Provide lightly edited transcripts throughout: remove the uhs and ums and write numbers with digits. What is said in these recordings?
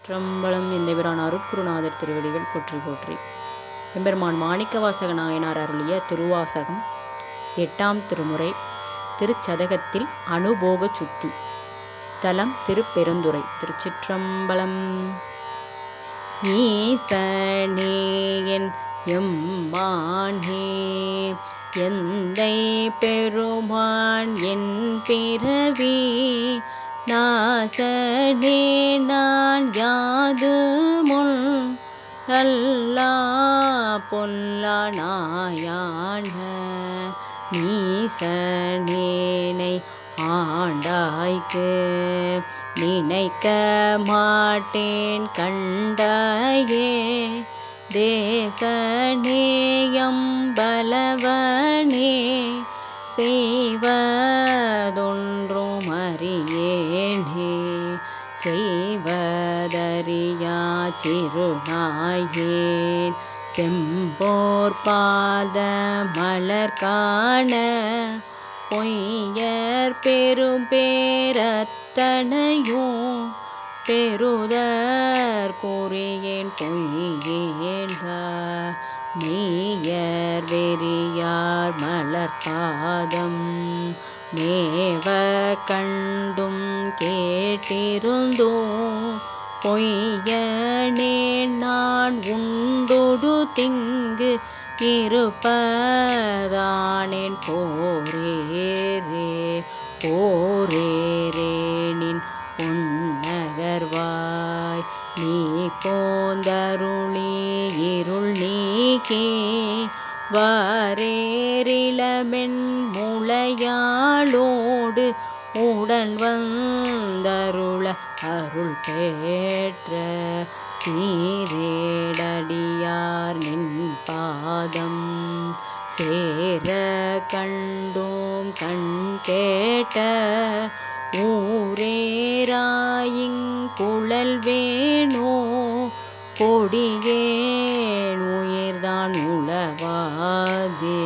திருச்சிற்றம்பலம். எந்தபிரான் அருட்குருநாதர் திருவடிகள் போற்றி போற்றி. எம்பெருமான் மாணிக்கவாசக நாயனார் அருளிய திருவாசகம் 8ஆம் திருமுறை திருச்சதகத்தில் அனுபோக சுத்தி. தலம் திருப்பெருந்துறை. திருச்சிற்றம்பலம். ஈசனே என் எம்மானே எந்தை பெருமான் என் பிறவி நாசனே நான் யாது முன் நல்லா பொல்லா நாயான நீசனேனை ஆண்டாய்க்கு நினைக்க மாட்டேன் கண்டாயே தேசநேயம் பலவனே செய்வதொன்றும் அறியேனே செய்வதறியா சிறுநாயேன் செம்போர் பாத மலர் காண பொய்யர் பெரும் பேரத்தனையும் பெருதற் கூறியேன் பொய்யேன்க மெய்யர் வெறியார் மலர் பாதம் மேவ கண்டும் கேட்டிருந்தோம் பொய்யனே நான் உண்டொடு திங்கு இருப்பதானேன் போரேரே போரேரேனின் பொன்னகர்வாய் நீ போந்தருளி இருள் நீக்கே வாரேரிளமென் முளையாளோடு உடன் வந்தருள அருள் பெற்ற சீரேடடியார் நின் பாதம் சேர கண்டோம் கண் கேட்ட ஊரேராயிங்குழல் வேணோ கொடியேன் உயிர்தான் உளவாதே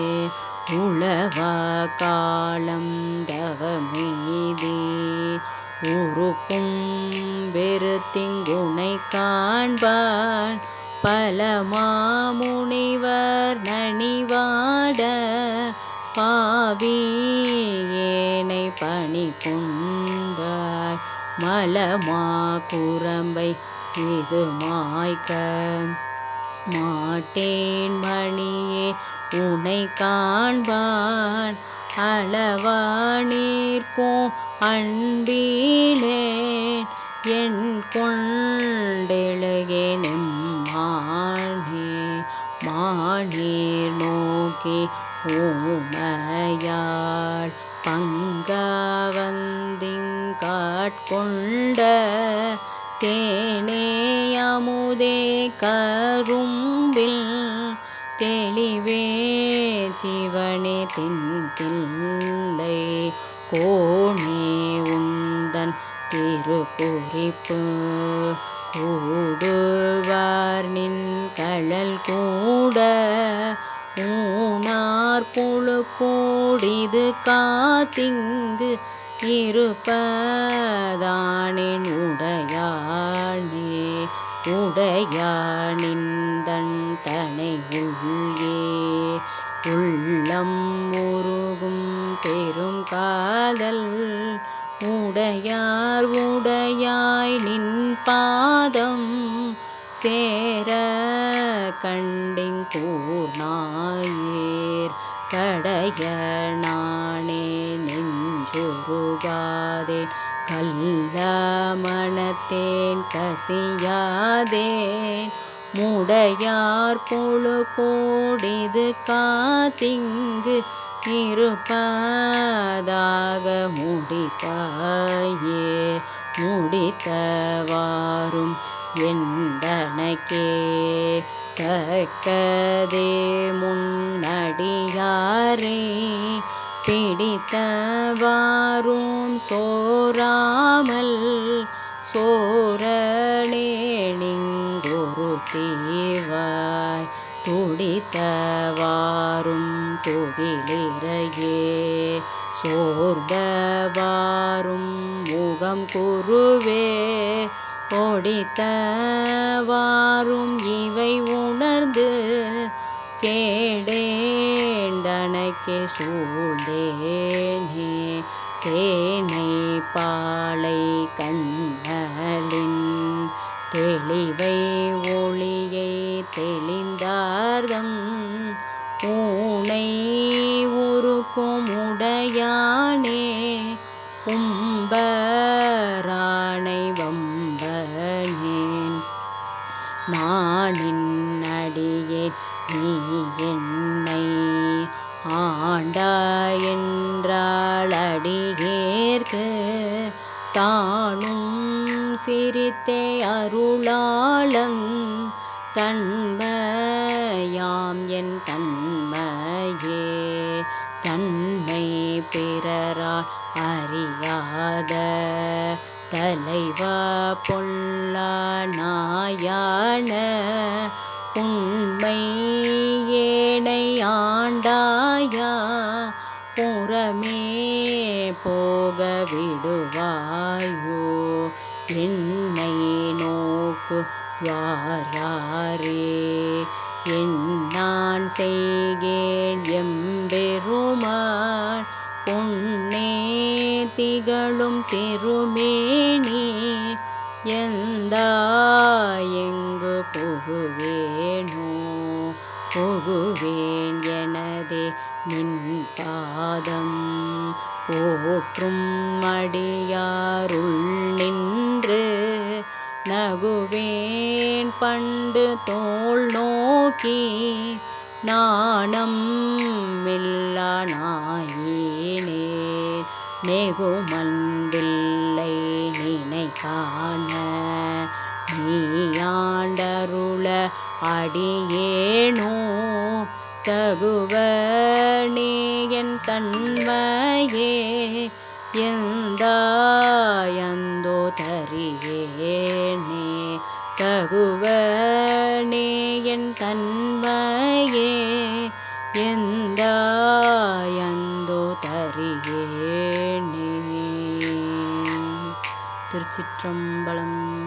உளவா காலம் தவமீதே உருக்கும் வெறுத்திங்குனை காண்பான் பல மாமுனிவர் நனிவாட பாவியேனை பணி கொண்டாய் மலமா குரம்பை இது மாய்க்க மாட்டேன் மணியே உனை காண்பான் அளவா நீர்க்கும் அன்பிலேன் என் கொண்டெழுகேன் எம்மானே மானீர் நோக்கி ஊமையாள் பங்கவந்திங்காட்கொண்ட தேனே அமுதே கரும்பில் தெளிவே சிவனே தில்லை கோணே உந்தன் திருக்குறிப்பு கூடுவார் நின் கழல் கூட ஊனார் புழு கூடிது காத்திங்கு இருப்பதானேன் உடையானே உடையானிந்தன் தனை உள்ளே உள்ளம் உருகும் பெரும் காதல் உடையார் உடையாய் நின் பாதம் சேர கண்டிங்கூர்நாயேர் கடைய நானே நெஞ்சுருகாதே கல்ல மனத்தேன் கசியாதேன் முடையார் புழு கோடிது காத்திங்கு இருப்பதாக முடித்தாயே முடித்தவாறும் எந்தனக்கே தக்கதே முன்னடியாரே பிடித்தவாறும் சோராமல் சோரனேனிங்கொரு தீவாய் துடித்தவாறும் துகிலிரையே சோர்ந்தவாறும் முகம் குருவே ஒடித்தவாறும் இவை உணர்ந்து கேடேன் தனக்கே சூழ்ந்தேனே. தேனை பாலை கண்ணலின் தெளிவை ஒளியை தெளிந்தார்தம் ஊனை உருக்கும் உடையானே. உம்பரானை வம்பனேன் நானின் அடியேன் நீ என்னை ஆண்டாய் என்றாள் அடியேற்கு தானும் சிரித்தே அருளாளன் தன்மையாம் என் தன்மையே. தன்மை பிறரால் அறியாத தலைவா பொல்லா நாயான உண்மை ஏனை ஆண்டாயா புறமே போக விடுவாயோ. என்னை நோக்கு வாராரே என்னான் செய்கேன் எம்பெருமான் பொன்னே திகழும் திருமேனி எந்தாய் எங்கு புகுவேனோ. புகுவேன் எனதே நின் பாதம் போற்றும் அடியாருள் நின்று நகுவேன் பண்டு தோள் நோக்கி நாணம் இல்லா நாயினேன். நெகுமன்பில்லை நினை காண நீயாண்டருள அடியேனோ தகுவனே என் தன்மையே. எந்தாயந்தோ தரியேனே தகுவனே என் தன்மையே. எந்தாயந்தோ தரியேனே. திருச்சிற்றம்பலம்.